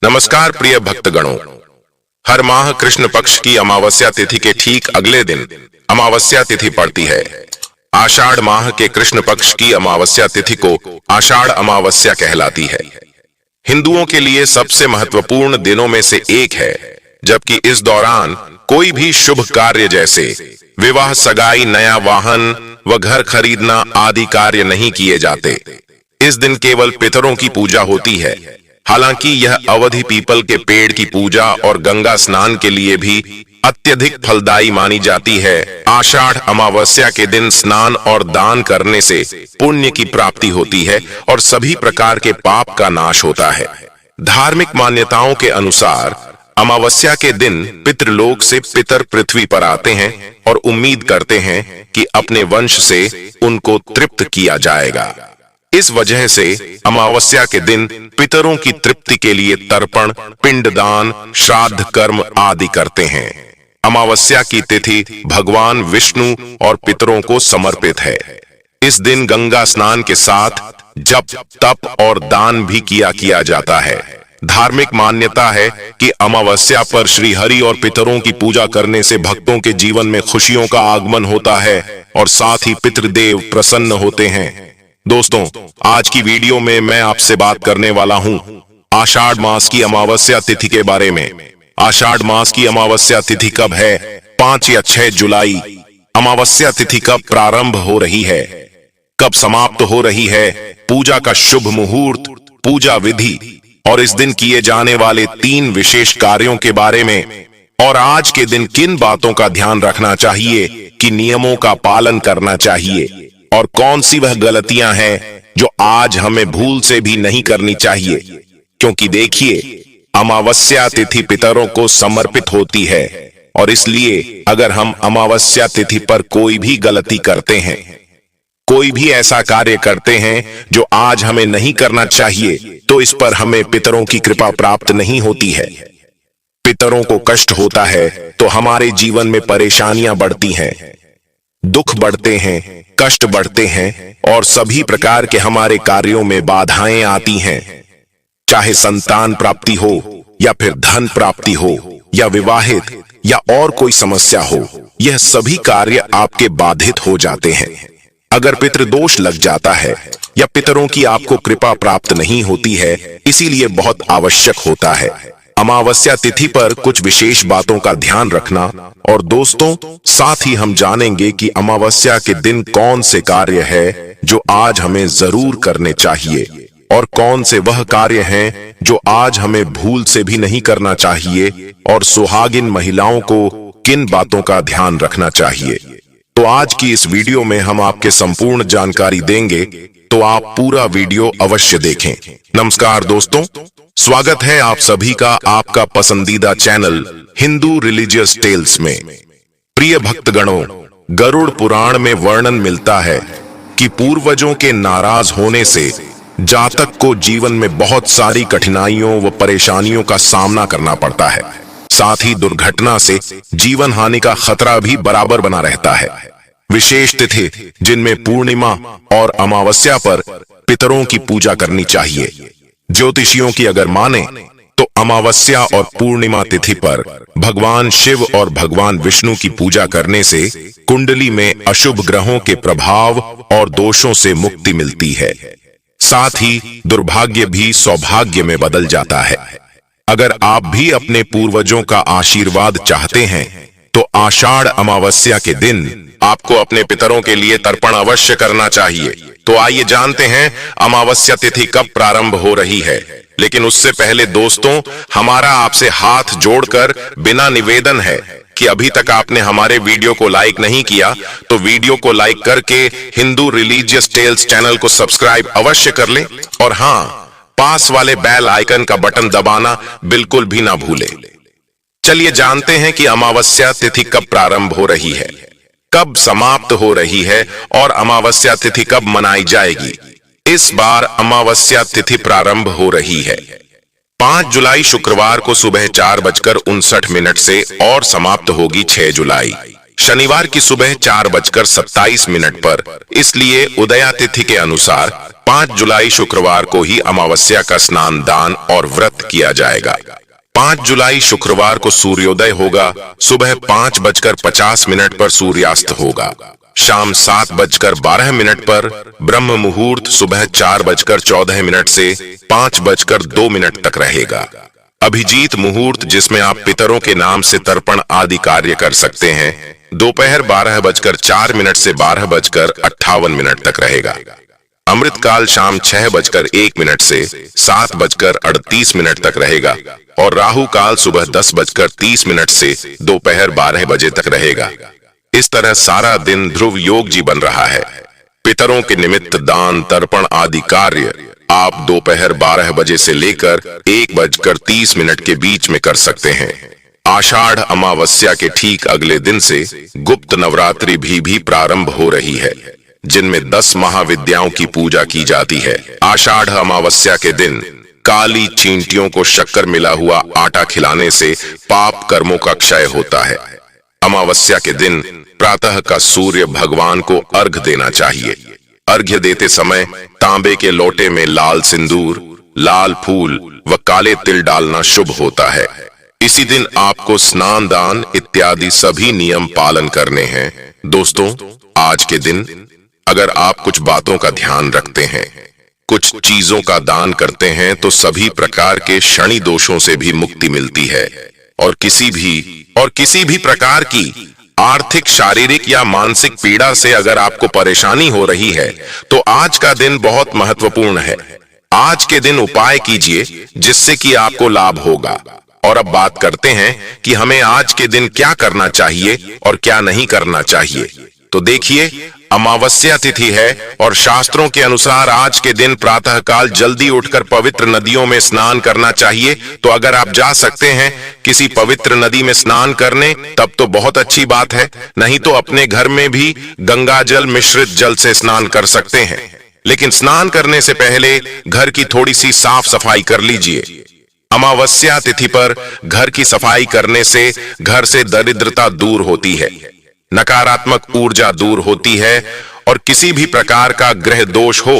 नमस्कार प्रिय भक्तगणों। हर माह कृष्ण पक्ष की अमावस्या तिथि के ठीक अगले दिन अमावस्या तिथि पड़ती है। आषाढ़ माह के कृष्ण पक्ष की अमावस्या तिथि को आषाढ़ अमावस्या कहलाती है। हिंदुओं के लिए सबसे महत्वपूर्ण दिनों में से एक है, जबकि इस दौरान कोई भी शुभ कार्य जैसे विवाह, सगाई, नया वाहन व घर खरीदना आदि कार्य नहीं किए जाते। इस दिन केवल पितरों की पूजा होती है। हालांकि यह अवधि पीपल के पेड़ की पूजा और गंगा स्नान के लिए भी अत्यधिक फलदायी मानी जाती है। आषाढ़ अमावस्या के दिन स्नान और दान करने से पुण्य की प्राप्ति होती है और सभी प्रकार के पाप का नाश होता है। धार्मिक मान्यताओं के अनुसार अमावस्या के दिन पितृलोक से पितर पृथ्वी पर आते हैं और उम्मीद करते हैं कि अपने वंश से उनको तृप्त किया जाएगा। इस वजह से अमावस्या के दिन पितरों की तृप्ति के लिए तर्पण, पिंडदान, श्राद्ध कर्म आदि करते हैं। अमावस्या की तिथि भगवान विष्णु और पितरों को समर्पित है। इस दिन गंगा स्नान के साथ जप, तप और दान भी किया जाता है। धार्मिक मान्यता है कि अमावस्या पर श्री हरि और पितरों की पूजा करने से भक्तों के जीवन में खुशियों का आगमन होता है और साथ ही पितृदेव प्रसन्न होते हैं। दोस्तों, आज की वीडियो में मैं आपसे बात करने वाला हूं आषाढ़ मास की अमावस्या तिथि के बारे में। आषाढ़ मास की अमावस्या तिथि कब है? 5 या 6 जुलाई। अमावस्या तिथि कब प्रारंभ हो रही है, कब समाप्त हो रही है, पूजा का शुभ मुहूर्त, पूजा विधि और इस दिन किए जाने वाले 3 विशेष कार्यों के बारे में, और आज के दिन किन बातों का ध्यान रखना चाहिए, कि नियमों का पालन करना चाहिए और कौन सी वह गलतियां हैं जो आज हमें भूल से भी नहीं करनी चाहिए। क्योंकि देखिए, अमावस्या तिथि पितरों को समर्पित होती है और इसलिए अगर हम अमावस्या तिथि पर कोई भी गलती करते हैं, कोई भी ऐसा कार्य करते हैं जो आज हमें नहीं करना चाहिए, तो इस पर हमें पितरों की कृपा प्राप्त नहीं होती है। पितरों को कष्ट होता है तो हमारे जीवन में परेशानियां बढ़ती हैं, दुख बढ़ते हैं, कष्ट बढ़ते हैं और सभी प्रकार के हमारे कार्यों में बाधाएं आती हैं। चाहे संतान प्राप्ति हो या फिर धन प्राप्ति हो या विवाहित या और कोई समस्या हो, यह सभी कार्य आपके बाधित हो जाते हैं। अगर पितृदोष लग जाता है या पितरों की आपको कृपा प्राप्त नहीं होती है, इसीलिए बहुत आवश्यक होता है अमावस्या तिथि पर कुछ विशेष बातों का ध्यान रखना। और दोस्तों, साथ ही हम जानेंगे कि अमावस्या के दिन कौन से कार्य है जो आज हमें जरूर करने चाहिए और कौन से वह कार्य हैं जो आज हमें भूल से भी नहीं करना चाहिए, और सुहागिन महिलाओं को किन बातों का ध्यान रखना चाहिए। तो आज की इस वीडियो में हम आपके संपूर्ण जानकारी देंगे, तो आप पूरा वीडियो अवश्य देखें। नमस्कार दोस्तों, स्वागत है आप सभी का आपका पसंदीदा चैनल हिंदू रिलीजियस टेल्स में। प्रिय भक्तगणों, गरुड़ पुराण में वर्णन मिलता है कि पूर्वजों के नाराज होने से जातक को जीवन में बहुत सारी कठिनाइयों व परेशानियों का सामना करना पड़ता है। साथ ही दुर्घटना से जीवन हानि का खतरा भी बराबर बना रहता है। विशेष तिथि जिनमें पूर्णिमा और अमावस्या पर पितरों की पूजा करनी चाहिए। ज्योतिषियों की अगर माने तो अमावस्या और पूर्णिमा तिथि पर भगवान शिव और भगवान विष्णु की पूजा करने से कुंडली में अशुभ ग्रहों के प्रभाव और दोषों से मुक्ति मिलती है। साथ ही दुर्भाग्य भी सौभाग्य में बदल जाता है। अगर आप भी अपने पूर्वजों का आशीर्वाद चाहते हैं तो आषाढ़ अमावस्या के दिन आपको अपने पितरों के लिए तर्पण अवश्य करना चाहिए। तो आइए जानते हैं अमावस्या तिथि कब प्रारंभ हो रही है। लेकिन उससे पहले दोस्तों, हमारा आपसे हाथ जोड़कर बिना निवेदन है कि अभी तक आपने हमारे वीडियो को लाइक नहीं किया तो वीडियो को लाइक करके हिंदू रिलीजियस टेल्स चैनल को सब्सक्राइब अवश्य कर लें, और हाँ, पास वाले बेल आइकन का बटन दबाना बिल्कुल भी ना भूलें। चलिए जानते हैं कि अमावस्या तिथि कब प्रारंभ हो रही है, कब समाप्त हो रही है और अमावस्या तिथि कब मनाई जाएगी। इस बार अमावस्या तिथि प्रारंभ हो रही है 5 जुलाई शुक्रवार को सुबह 4:59 से और समाप्त होगी 6 जुलाई शनिवार की सुबह 4:27 पर। इसलिए उदया तिथि के अनुसार 5 जुलाई शुक्रवार को ही अमावस्या का स्नान, दान और व्रत किया जाएगा। 5 जुलाई शुक्रवार को सूर्योदय होगा, सुबह 5:50 पर सूर्यास्त होगा। शाम 7:12 पर ब्रह्म मुहूर्त सुबह 4:14 से 5:02 तक रहेगा। अभिजीत मुहूर्त, जिसमें आप पितरों के नाम से तर्पण आदि कार्य कर सकते हैं, दोपहर 12:04 से 12:58 तक रहेगा। अमृतकाल शाम 6:01 से 7:38 तक रहेगा और राहु काल सुबह 10:30 से दोपहर 12 बजे तक रहेगा। इस तरह सारा दिन ध्रुव योग जी बन रहा है। पितरों के निमित्त दान तर्पण आदि कार्य आप दोपहर 12 बजे से लेकर 1:30 के बीच में कर सकते हैं। आषाढ़ अमावस्या के ठीक अगले दिन से गुप्त नवरात्रि भी प्रारंभ हो रही है, जिनमें 10 महाविद्याओं की पूजा की जाती है। आषाढ़ अमावस्या के दिन काली चींटियों को शक्कर मिला हुआ आटा खिलाने से पाप कर्मों का क्षय होता है। अमावस्या के दिन प्रातः का सूर्य भगवान को अर्घ देना चाहिए। अर्घ्य देते समय तांबे के लोटे में लाल सिंदूर, लाल फूल व काले तिल डालना शुभ होता है। इसी दिन आपको स्नान दान इत्यादि सभी नियम पालन करने हैं। दोस्तों, आज के दिन अगर आप कुछ बातों का ध्यान रखते हैं, कुछ चीजों का दान करते हैं, तो सभी प्रकार के शनि दोषों से भी मुक्ति मिलती है और किसी भी प्रकार की आर्थिक, शारीरिक या मानसिक पीड़ा से अगर आपको परेशानी हो रही है तो आज का दिन बहुत महत्वपूर्ण है। आज के दिन उपाय कीजिए जिससे कि आपको लाभ होगा। और अब बात करते हैं कि हमें आज के दिन क्या करना चाहिए और क्या नहीं करना चाहिए। तो देखिए, अमावस्या तिथि है और शास्त्रों के अनुसार आज के दिन प्रातः काल जल्दी उठकर पवित्र नदियों में स्नान करना चाहिए। तो अगर आप जा सकते हैं किसी पवित्र नदी में स्नान करने, तब तो बहुत अच्छी बात है, नहीं तो अपने घर में भी गंगा जल मिश्रित जल से स्नान कर सकते हैं। लेकिन स्नान करने से पहले घर की थोड़ी सी साफ सफाई कर लीजिए। अमावस्या तिथि पर घर की सफाई करने से घर से दरिद्रता दूर होती है, नकारात्मक ऊर्जा दूर होती है और किसी भी प्रकार का ग्रह दोष हो,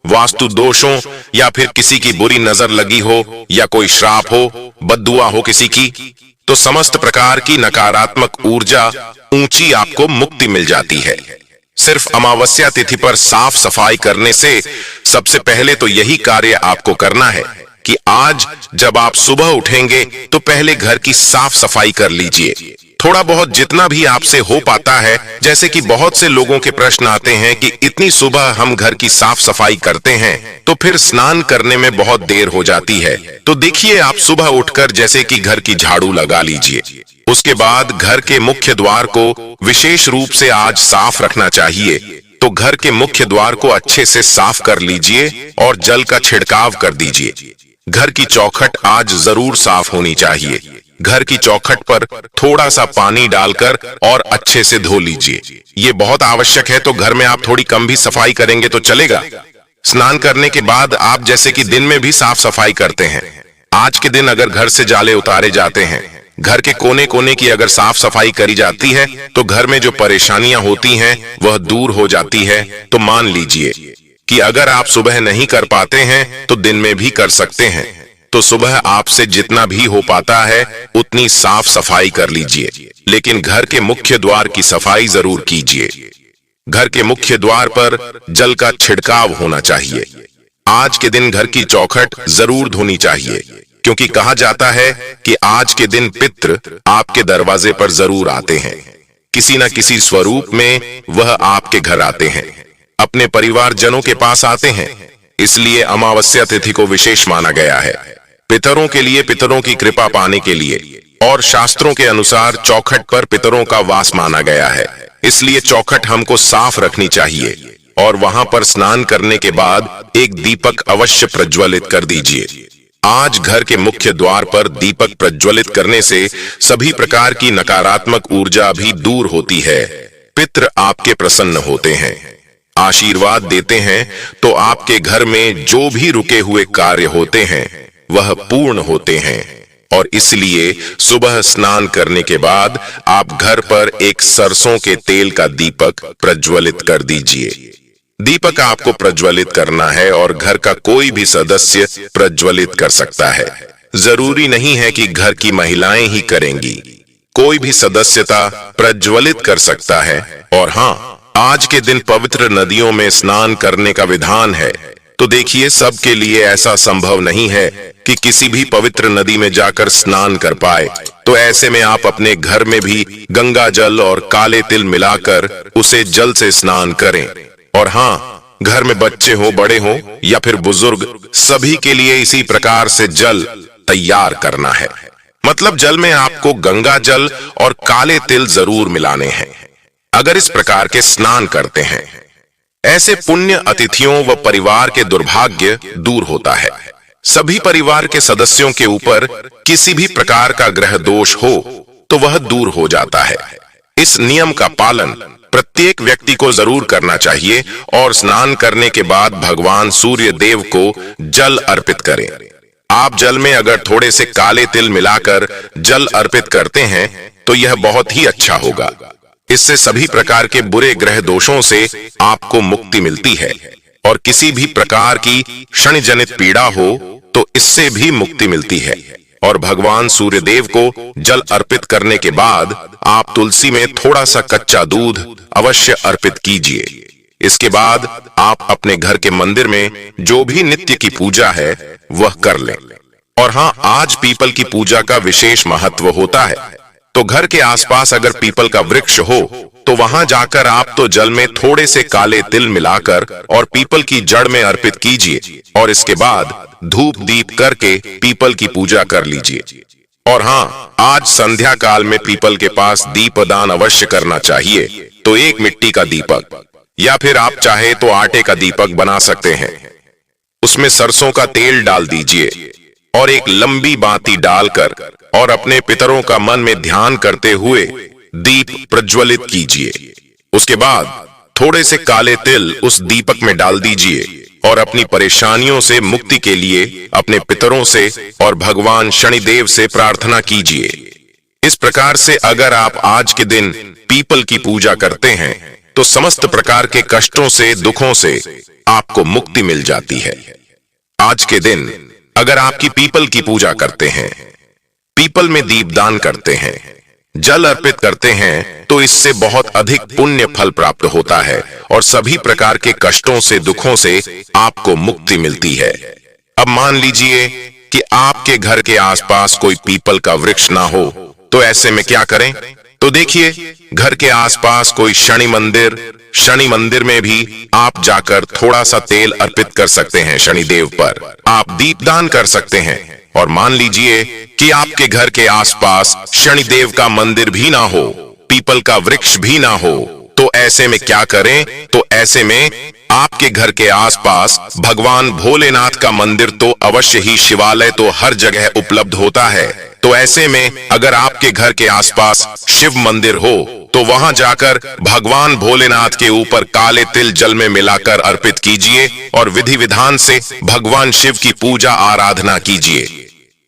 वास्तु दोषों या फिर किसी की बुरी नजर लगी हो या कोई श्राप हो, बद्दुआ हो किसी की, तो समस्त प्रकार की नकारात्मक ऊर्जा ऊंची आपको मुक्ति मिल जाती है। सिर्फ अमावस्या तिथि पर साफ सफाई करने से सबसे पहले तो यही कार्य आपको करना है कि आज जब आप सुबह उठेंगे तो पहले घर की साफ सफाई कर लीजिए। थोड़ा बहुत जितना भी आपसे हो पाता है, जैसे कि बहुत से लोगों के प्रश्न आते हैं कि इतनी सुबह हम घर की साफ सफाई करते हैं तो फिर स्नान करने में बहुत देर हो जाती है। तो देखिए, आप सुबह उठकर जैसे कि घर की झाड़ू लगा लीजिए। उसके बाद घर के मुख्य द्वार को विशेष रूप से आज साफ रखना चाहिए। तो घर के मुख्य द्वार को अच्छे से साफ कर लीजिए और जल का छिड़काव कर दीजिए। घर की चौखट आज जरूर साफ होनी चाहिए। घर की चौखट पर थोड़ा सा पानी डालकर और अच्छे से धो लीजिए। ये बहुत आवश्यक है, तो घर में आप थोड़ी कम भी सफाई करेंगे तो चलेगा। स्नान करने के बाद आप जैसे कि दिन में भी साफ सफाई करते हैं, आज के दिन अगर घर से जाले उतारे जाते हैं, घर के कोने कोने की अगर साफ सफाई करी जाती है तो घर में जो परेशानियां होती हैं वह दूर हो जाती है। तो मान लीजिए कि अगर आप सुबह नहीं कर पाते हैं तो दिन में भी कर सकते हैं। तो सुबह आपसे जितना भी हो पाता है उतनी साफ सफाई कर लीजिए, लेकिन घर के मुख्य द्वार की सफाई जरूर कीजिए। घर के मुख्य द्वार पर जल का छिड़काव होना चाहिए। आज के दिन घर की चौखट जरूर धोनी चाहिए, क्योंकि कहा जाता है कि आज के दिन पितृ आपके दरवाजे पर जरूर आते हैं। किसी न किसी स्वरूप में वह आपके घर आते हैं, अपने परिवार जनों के पास आते हैं। इसलिए अमावस्या तिथि को विशेष माना गया है, पितरों के लिए, पितरों की कृपा पाने के लिए। और शास्त्रों के अनुसार चौखट पर पितरों का वास माना गया है, इसलिए चौखट हमको साफ रखनी चाहिए। और वहां पर स्नान करने के बाद एक दीपक अवश्य प्रज्वलित कर दीजिए। आज घर के मुख्य द्वार पर दीपक प्रज्वलित करने से सभी प्रकार की नकारात्मक ऊर्जा भी दूर होती है। पितृ आपके प्रसन्न होते हैं, आशीर्वाद देते हैं, तो आपके घर में जो भी रुके हुए कार्य होते हैं वह पूर्ण होते हैं। और इसलिए सुबह स्नान करने के बाद आप घर पर एक सरसों के तेल का दीपक प्रज्वलित कर दीजिए। दीपक आपको प्रज्वलित करना है और घर का कोई भी सदस्य प्रज्वलित कर सकता है। जरूरी नहीं है कि घर की महिलाएं ही करेंगी, कोई भी सदस्यता प्रज्वलित कर सकता है। और हाँ, आज के दिन पवित्र नदियों में स्नान करने का विधान है। तो देखिए, सबके लिए ऐसा संभव नहीं है कि किसी भी पवित्र नदी में जाकर स्नान कर पाए। तो ऐसे में आप अपने घर में भी गंगा जल और काले तिल मिलाकर उसे जल से स्नान करें। और हाँ, घर में बच्चे हो, बड़े हो या फिर बुजुर्ग, सभी के लिए इसी प्रकार से जल तैयार करना है। मतलब जल में आपको गंगा जल और काले तिल जरूर मिलाने हैं। अगर इस प्रकार के स्नान करते हैं, ऐसे पुण्य अतिथियों व परिवार के दुर्भाग्य दूर होता है। सभी परिवार के सदस्यों के ऊपर किसी भी प्रकार का ग्रह दोष हो तो वह दूर हो जाता है। इस नियम का पालन प्रत्येक व्यक्ति को जरूर करना चाहिए और स्नान करने के बाद भगवान सूर्य देव को जल अर्पित करें। आप जल में अगर थोड़े से काले तिल मिलाकर जल अर्पित करते हैं तो यह बहुत ही अच्छा होगा। इससे सभी प्रकार के बुरे ग्रह दोषों से आपको मुक्ति मिलती है और किसी भी प्रकार की शनि जनित पीड़ा हो तो इससे भी मुक्ति मिलती है। और भगवान सूर्य देव को जल अर्पित करने के बाद आप तुलसी में थोड़ा सा कच्चा दूध अवश्य अर्पित कीजिए। इसके बाद आप अपने घर के मंदिर में जो भी नित्य की पूजा है वह कर लें। और हाँ, आज पीपल की पूजा का विशेष महत्व होता है। तो घर के आसपास अगर पीपल का वृक्ष हो तो वहां जाकर आप तो जल में थोड़े से काले तिल मिलाकर और पीपल की जड़ में अर्पित कीजिए और इसके बाद धूप दीप करके पीपल की पूजा कर लीजिए। और हाँ, आज संध्या काल में पीपल के पास दीपदान अवश्य करना चाहिए। तो एक मिट्टी का दीपक या फिर आप चाहे तो आटे का दीपक बना सकते हैं। उसमें सरसों का तेल डाल दीजिए और एक लंबी बाती डालकर और अपने पितरों का मन में ध्यान करते हुए दीप प्रज्वलित कीजिए। उसके बाद थोड़े से काले तिल उस दीपक में डाल दीजिए और अपनी परेशानियों से मुक्ति के लिए अपने पितरों से और भगवान शनिदेव से प्रार्थना कीजिए। इस प्रकार से अगर आप आज के दिन पीपल की पूजा करते हैं तो समस्त प्रकार के कष्टों से, दुखों से आपको मुक्ति मिल जाती है। आज के दिन अगर आपकी पीपल की पूजा करते हैं, पीपल में दीपदान करते हैं, जल अर्पित करते हैं तो इससे बहुत अधिक पुण्य फल प्राप्त होता है और सभी प्रकार के कष्टों से, दुखों से आपको मुक्ति मिलती है। अब मान लीजिए कि आपके घर के आसपास कोई पीपल का वृक्ष ना हो तो ऐसे में क्या करें? तो देखिए, घर के आसपास कोई शनि मंदिर में भी आप जाकर थोड़ा सा तेल अर्पित कर सकते हैं। शनिदेव पर आप दीपदान कर सकते हैं। और मान लीजिए कि आपके घर के आसपास शनिदेव का मंदिर भी ना हो, पीपल का वृक्ष भी ना हो, तो ऐसे में क्या करें? तो ऐसे में आपके घर के आसपास भगवान भोलेनाथ का मंदिर तो अवश्य ही, शिवालय तो हर जगह उपलब्ध होता है। तो ऐसे में अगर आपके घर के आसपास शिव मंदिर हो तो वहां जाकर भगवान भोलेनाथ के ऊपर काले तिल जल में मिलाकर अर्पित कीजिए और विधि विधान से भगवान शिव की पूजा आराधना कीजिए।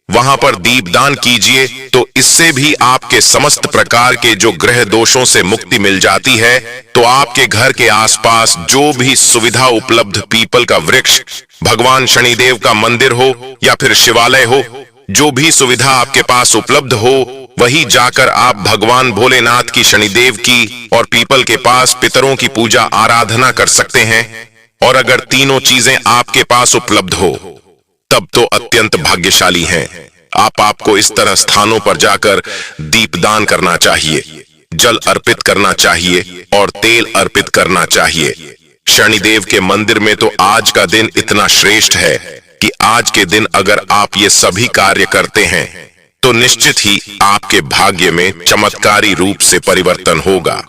वहां पर दीपदान कीजिए तो इससे भी आपके समस्त प्रकार के जो ग्रह दोषों से मुक्ति मिल जाती है। तो आपके घर के आसपास जो भी सुविधा उपलब्ध, पीपल का वृक्ष, भगवान शनिदेव का मंदिर हो या फिर शिवालय हो, जो भी सुविधा आपके पास उपलब्ध हो वही जाकर आप भगवान भोलेनाथ की, शनिदेव की और पीपल के पास पितरों की पूजा आराधना कर सकते हैं। और अगर तीनों चीजें आपके पास उपलब्ध हो तब तो अत्यंत भाग्यशाली हैं। आपको इस तरह स्थानों पर जाकर दीपदान करना चाहिए, जल अर्पित करना चाहिए और तेल अर्पित करना चाहिए। शनिदेव के मंदिर में तो आज का दिन इतना श्रेष्ठ है कि आज के दिन अगर आप ये सभी कार्य करते हैं तो निश्चित ही आपके भाग्य में चमत्कारी रूप से परिवर्तन होगा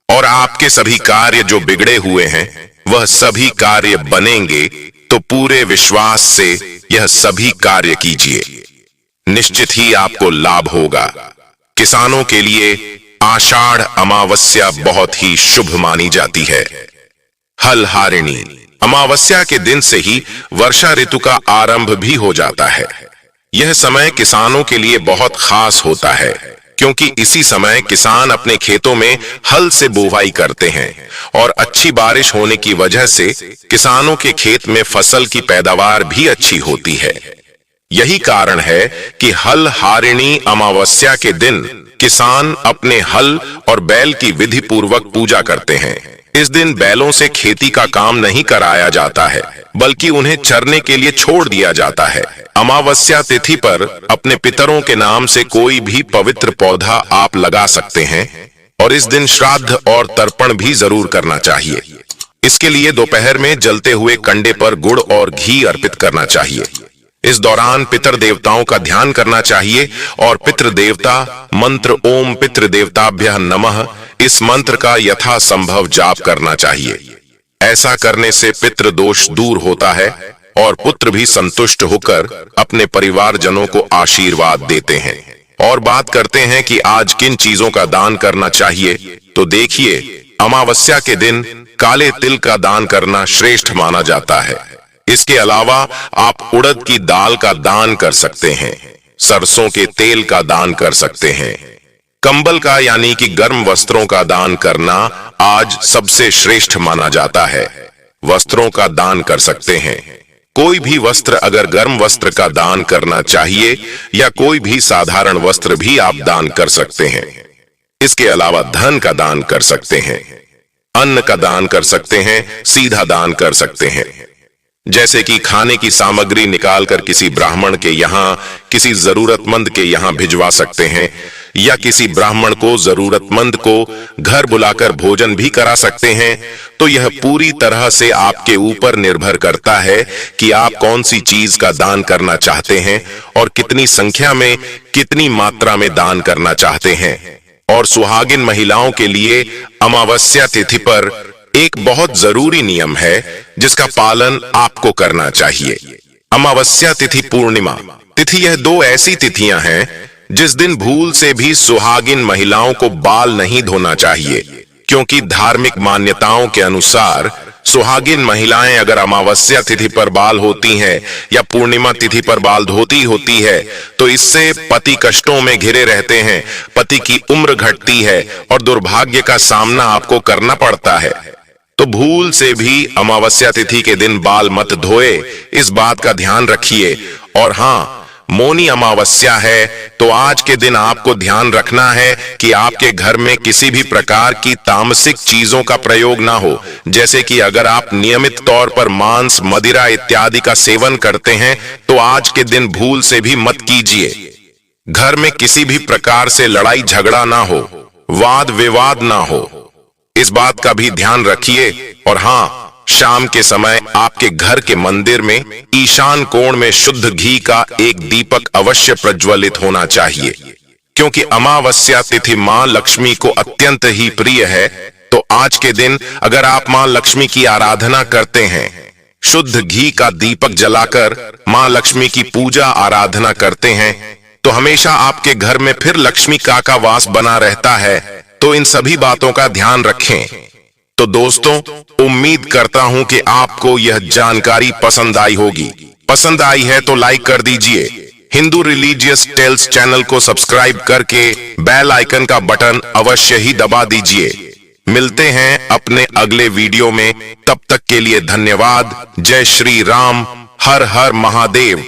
और आपके सभी कार्य जो बिगड़े हुए हैं वह सभी कार्य बनेंगे। तो पूरे विश्वास से यह सभी कार्य कीजिए, निश्चित ही आपको लाभ होगा। किसानों के लिए आषाढ़ अमावस्या बहुत ही शुभ मानी जाती है। हलहारिणी अमावस्या के दिन से ही वर्षा ऋतु का आरंभ भी हो जाता है। यह समय किसानों के लिए बहुत खास होता है क्योंकि इसी समय किसान अपने खेतों में हल से बुवाई करते हैं और अच्छी बारिश होने की वजह से किसानों के खेत में फसल की पैदावार भी अच्छी होती है। यही कारण है कि हल हारिणी अमावस्या के दिन किसान अपने हल और बैल की विधि पूर्वक पूजा करते हैं। इस दिन बैलों से खेती का काम नहीं कराया जाता है, बल्कि उन्हें चरने के लिए छोड़ दिया जाता है। अमावस्या तिथि पर अपने पितरों के नाम से कोई भी पवित्र पौधा आप लगा सकते हैं और इस दिन श्राद्ध और तर्पण भी जरूर करना चाहिए। इसके लिए दोपहर में जलते हुए कंडे पर गुड़ और घी अर्पित करना चाहिए। इस दौरान पितर देवताओं का ध्यान करना चाहिए और पितृ देवता मंत्र ओम पितृदेवताभ्यः नमः इस मंत्र का यथासंभव जाप करना चाहिए। ऐसा करने से पितृ दोष दूर होता है और पुत्र भी संतुष्ट होकर अपने परिवारजनों को आशीर्वाद देते हैं। और बात करते हैं कि आज किन चीजों का दान करना चाहिए, तो देखिए, अमावस्या के दिन काले तिल का दान करना श्रेष्ठ माना जाता है। इसके अलावा आप उड़द की दाल का दान कर सकते हैं, सरसों के तेल का दान कर सकते हैं। कंबल का यानी कि गर्म वस्त्रों का दान करना आज सबसे श्रेष्ठ माना जाता है। वस्त्रों का दान कर सकते हैं। कोई भी वस्त्र, अगर गर्म वस्त्र का दान करना चाहिए या कोई भी साधारण वस्त्र भी आप दान कर सकते हैं। इसके अलावा धन का दान कर सकते हैं, अन्न का दान कर सकते हैं, सीधा दान कर सकते हैं, जैसे कि खाने की सामग्री निकालकर किसी ब्राह्मण के यहाँ, किसी जरूरतमंद के यहाँ भिजवा सकते हैं, या किसी ब्राह्मण को, जरूरतमंद को घर बुलाकर भोजन भी करा सकते हैं। तो यह पूरी तरह से आपके ऊपर निर्भर करता है कि आप कौन सी चीज का दान करना चाहते हैं और कितनी संख्या में, कितनी मात्रा में दान करना चाहते हैं। और सुहागिन महिलाओं के लिए अमावस्या तिथि पर एक बहुत जरूरी नियम है जिसका पालन आपको करना चाहिए। अमावस्या तिथि पूर्णिमा तिथि, यह दो ऐसी तिथियां हैं जिस दिन भूल से भी सुहागिन महिलाओं को बाल नहीं धोना चाहिए, क्योंकि धार्मिक मान्यताओं के अनुसार सुहागिन महिलाएं अगर अमावस्या तिथि पर बाल होती हैं या पूर्णिमा तिथि पर बाल धोती होती है तो इससे पति कष्टों में घिरे रहते हैं, पति की उम्र घटती है और दुर्भाग्य का सामना आपको करना पड़ता है। तो भूल से भी अमावस्या तिथि के दिन बाल मत धोए, इस बात का ध्यान रखिए। और हाँ, मौनी अमावस्या है तो आज के दिन आपको ध्यान रखना है कि आपके घर में किसी भी प्रकार की तामसिक चीजों का प्रयोग ना हो। जैसे कि अगर आप नियमित तौर पर मांस, मदिरा इत्यादि का सेवन करते हैं तो आज के दिन भूल से भी मत कीजिए। घर में किसी भी प्रकार से लड़ाई झगड़ा ना हो, वाद विवाद ना हो, इस बात का भी ध्यान रखिए। और हाँ, शाम के समय आपके घर के मंदिर में ईशान कोण में शुद्ध घी का एक दीपक अवश्य प्रज्वलित होना चाहिए, क्योंकि अमावस्या तिथि मां लक्ष्मी को अत्यंत ही प्रिय है। तो आज के दिन अगर आप मां लक्ष्मी की आराधना करते हैं, शुद्ध घी का दीपक जलाकर मां लक्ष्मी की पूजा आराधना करते हैं, तो हमेशा आपके घर में फिर लक्ष्मी का वास बना रहता है। तो इन सभी बातों का ध्यान रखें। तो दोस्तों, उम्मीद करता हूं कि आपको यह जानकारी पसंद आई होगी। पसंद आई है तो लाइक कर दीजिए। हिंदू रिलीजियस टेल्स चैनल को सब्सक्राइब करके बेल आइकन का बटन अवश्य ही दबा दीजिए। मिलते हैं अपने अगले वीडियो में, तब तक के लिए धन्यवाद। जय श्री राम, हर हर महादेव।